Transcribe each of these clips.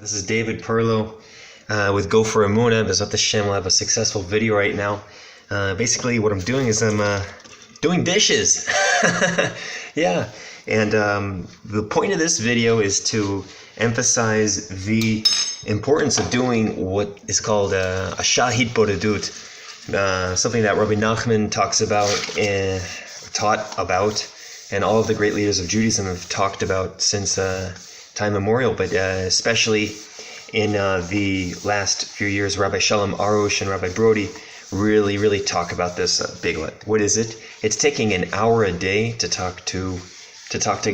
This is David Perlow with GoForEmuna. Bezat Hashem, will have a successful video right now. Basically, what I'm doing is I'm doing dishes. Yeah, and the point of this video is to emphasize the importance of doing what is called a shahid bodedut, something that Rabbi Nachman talks about and taught about, and all of the great leaders of Judaism have talked about since time memorial, but especially in the last few years, Rabbi Shalom Arush and Rabbi Brody really talk about this big one. What is it? It's taking an hour a day to talk to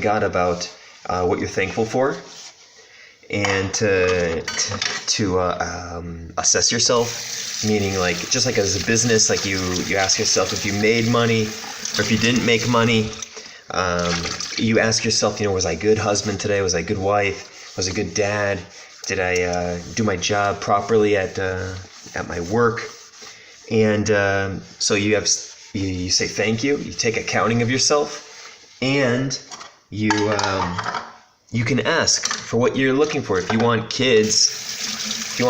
God about what you're thankful for, and to assess yourself, meaning like just like as a business, like you ask yourself if you made money or if you didn't make money. You ask yourself, was I a good husband today? Was I a good wife? Was I a good dad? Did I do my job properly at my work? And so you say thank you. You take accounting of yourself, and you can ask for what you're looking for. If you want kids,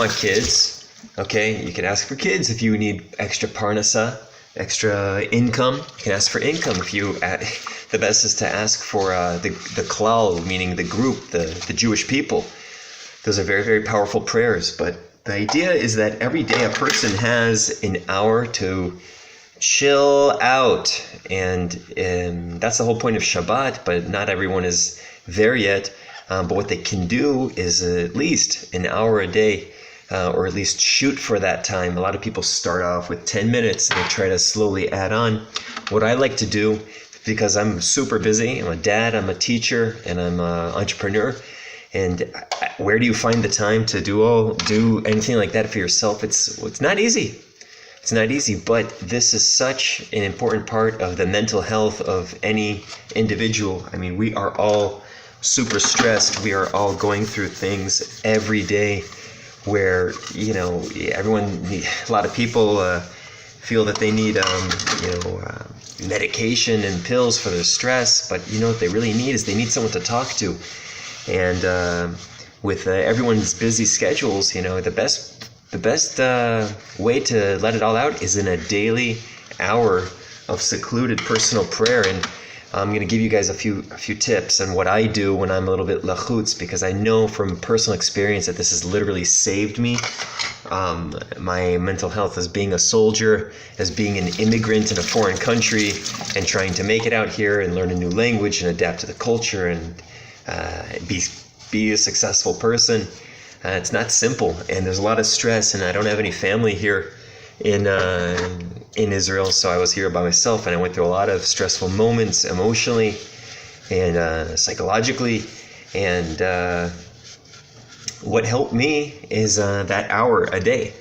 okay, you can ask for kids. If you need extra parnasa, extra income, you can ask for income. The best is to ask for the klal, meaning the group, the Jewish people. Those are very powerful prayers. But the idea is that every day a person has an hour to chill out, and that's the whole point of Shabbat. But not everyone is there yet. But what they can do is at least an hour a day, or at least shoot for that time. A lot of people start off with 10 minutes and they try to slowly add on. What I like to do, because I'm super busy, I'm a dad, I'm a teacher, and I'm an entrepreneur, and where do you find the time to do anything like that for yourself? It's not easy. It's not easy, but this is such an important part of the mental health of any individual. I mean, we are all super stressed. We are all going through things every day where, a lot of people feel that they need, medication and pills for their stress, but what they really need is they need someone to talk to. And with everyone's busy schedules, the best way to let it all out is in a daily hour of secluded personal prayer. And I'm going to give you guys a few tips on what I do when I'm a little bit lachutz, because I know from personal experience that this has literally saved me. My mental health as being a soldier, as being an immigrant in a foreign country, and trying to make it out here and learn a new language and adapt to the culture and be a successful person. It's not simple, and there's a lot of stress, and I don't have any family here in Israel, so I was here by myself, and I went through a lot of stressful moments emotionally and psychologically. And what helped me is that hour a day.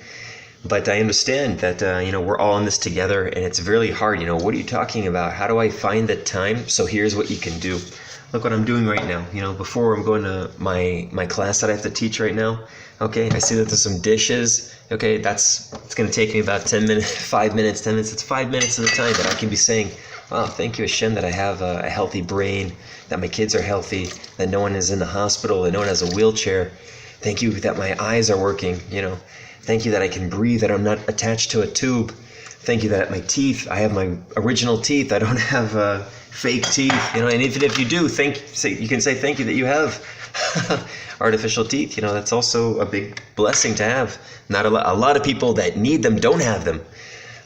But I understand that we're all in this together, and it's really hard. What are you talking about? How do I find the time? So here's what you can do. Look what I'm doing right now. Before I'm going to my class that I have to teach right now. Okay, I see that there's some dishes. Okay, it's going to take me about 10 minutes, 5 minutes, 10 minutes. It's 5 minutes of the time that I can be saying, wow, thank you, Hashem, that I have a healthy brain, that my kids are healthy, that no one is in the hospital, that no one has a wheelchair. Thank you that my eyes are working, Thank you that I can breathe, that I'm not attached to a tube. Thank you that my teeth, I have my original teeth. I don't have fake teeth, and even if you do, you can say thank you that you have artificial teeth. That's also a big blessing to have. Not a lot of people that need them don't have them.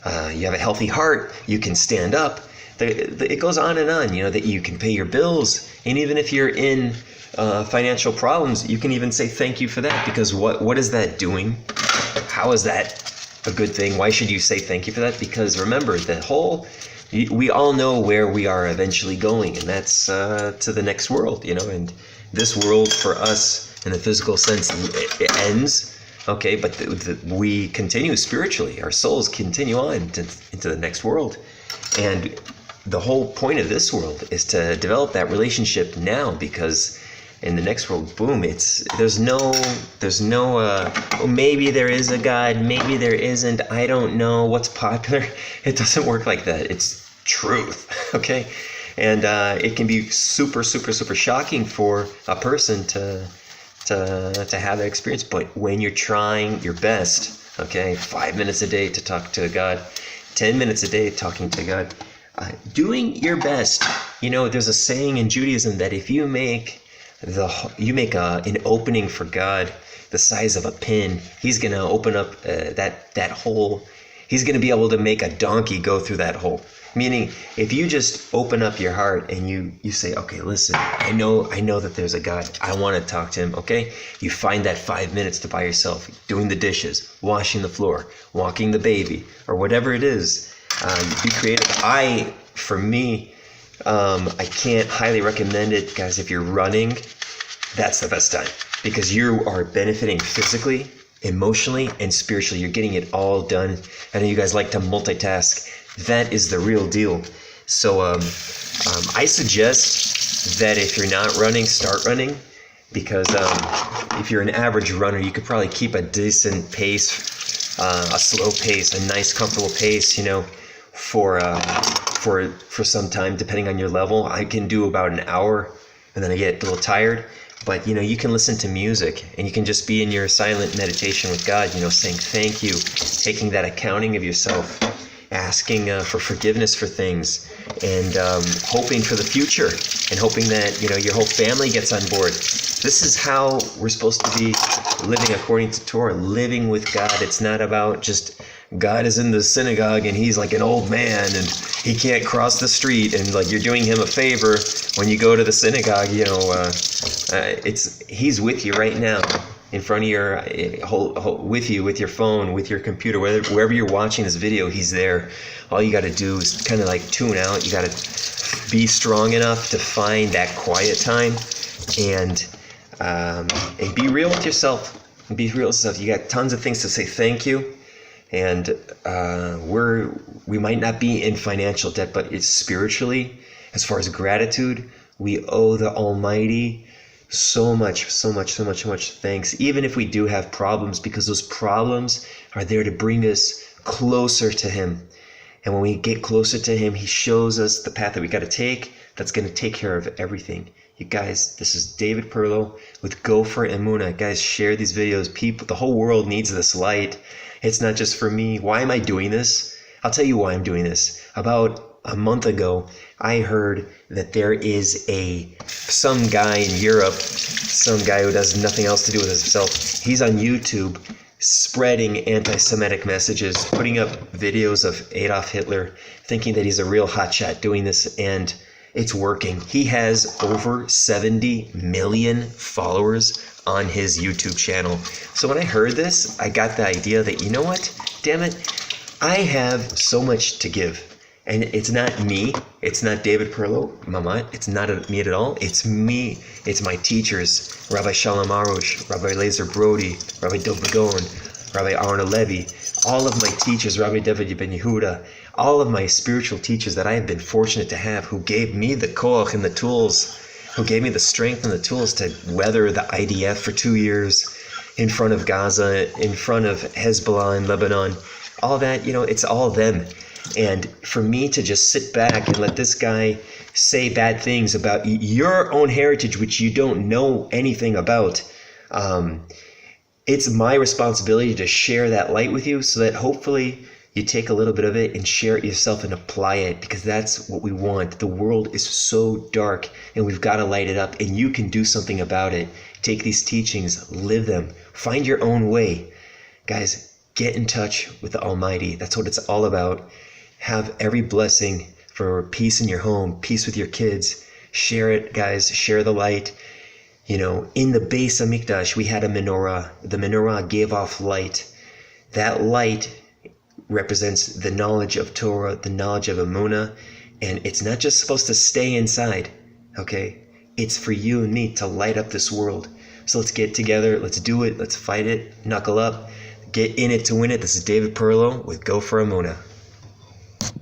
You have a healthy heart. You can stand up. It goes on and on. That you can pay your bills, and even if you're in financial problems, you can even say thank you for that. Because what is that doing? How is that a good thing? Why should you say thank you for that? Because remember, we all know where we are eventually going, and that's to the next world, and this world for us in the physical sense, it ends, okay, but we continue spiritually. Our souls continue on into the next world, and the whole point of this world is to develop that relationship now, because in the next world, boom, there's no maybe there is a God, maybe there isn't, I don't know what's popular. It doesn't work like that. It's truth, okay? And it can be super shocking for a person to to have that experience. But when you're trying your best, okay, 5 minutes a day to talk to God, 10 minutes a day talking to God, doing your best. There's a saying in Judaism that if you make an opening for God the size of a pin, he's going to open up that hole. He's going to be able to make a donkey go through that hole. Meaning, if you just open up your heart and you say, okay, listen, I know that there's a God. I want to talk to him, okay? You find that 5 minutes to by yourself, doing the dishes, washing the floor, walking the baby, or whatever it is. Be creative. For me, I can't highly recommend it, guys. If you're running, that's the best time, because you are benefiting physically, emotionally, and spiritually. You're getting it all done. I know you guys like to multitask. That is the real deal. So I suggest that if you're not running, start running, because if you're an average runner, you could probably keep a decent pace, a slow pace, a nice, comfortable pace, for some time, depending on your level. I can do about an hour, and then I get a little tired. But you can listen to music, and you can just be in your silent meditation with God, saying thank you, taking that accounting of yourself, asking for forgiveness for things, and hoping for the future, and hoping that your whole family gets on board. This is how we're supposed to be living according to Torah, living with God. It's not about just God is in the synagogue and he's like an old man and he can't cross the street, and like you're doing him a favor when you go to the synagogue. He's with you right now, in front of your, with you, with your phone, with your computer, wherever you're watching this video, he's there. All you got to do is kind of like tune out. You got to be strong enough to find that quiet time, and be real with yourself. Be real with yourself. You got tons of things to say thank you. And we might not be in financial debt, but it's spiritually, as far as gratitude, we owe the Almighty so much thanks, even if we do have problems, because those problems are there to bring us closer to Him. And when we get closer to Him, He shows us the path that we got to take, that's going to take care of everything. You guys, this is David Perlow with GoForEmuna. Guys, share these videos. The whole world needs this light. It's not just for me. Why am I doing this? I'll tell you why I'm doing this. About a month ago, I heard that there is some guy in Europe, some guy who does nothing else to do with himself. He's on YouTube spreading anti-Semitic messages, putting up videos of Adolf Hitler, thinking that he's a real hotshot doing this, and it's working. He has over 70 million followers on his YouTube channel. So when I heard this, I got the idea that, you know what? Damn it, I have so much to give. And it's not me. It's not David Perlow, Mama. It's not me at all. It's me. It's my teachers, Rabbi Shalom Arush, Rabbi Lazer Brody, Rabbi Dov Begon, Rabbi Arna Levy, all of my teachers, Rabbi David Ben Yehuda, all of my spiritual teachers that I have been fortunate to have, who gave me the koach and the tools, who gave me the strength and the tools to weather the IDF for 2 years in front of Gaza, in front of Hezbollah in Lebanon. All that, it's all them. And for me to just sit back and let this guy say bad things about your own heritage, which you don't know anything about, it's my responsibility to share that light with you, so that hopefully you take a little bit of it and share it yourself and apply it, because that's what we want. The world is so dark, and we've got to light it up, and you can do something about it. Take these teachings, live them, find your own way. Guys, get in touch with the Almighty. That's what it's all about. Have every blessing for peace in your home, peace with your kids. Share it, guys. Share the light. In the Beis Hamikdash, we had a menorah. The menorah gave off light. That light represents the knowledge of Torah, the knowledge of Emunah, and it's not just supposed to stay inside, okay? It's for you and me to light up this world. So let's get together, let's do it, let's fight it, knuckle up, get in it to win it. This is David Perlow with GoForEmuna.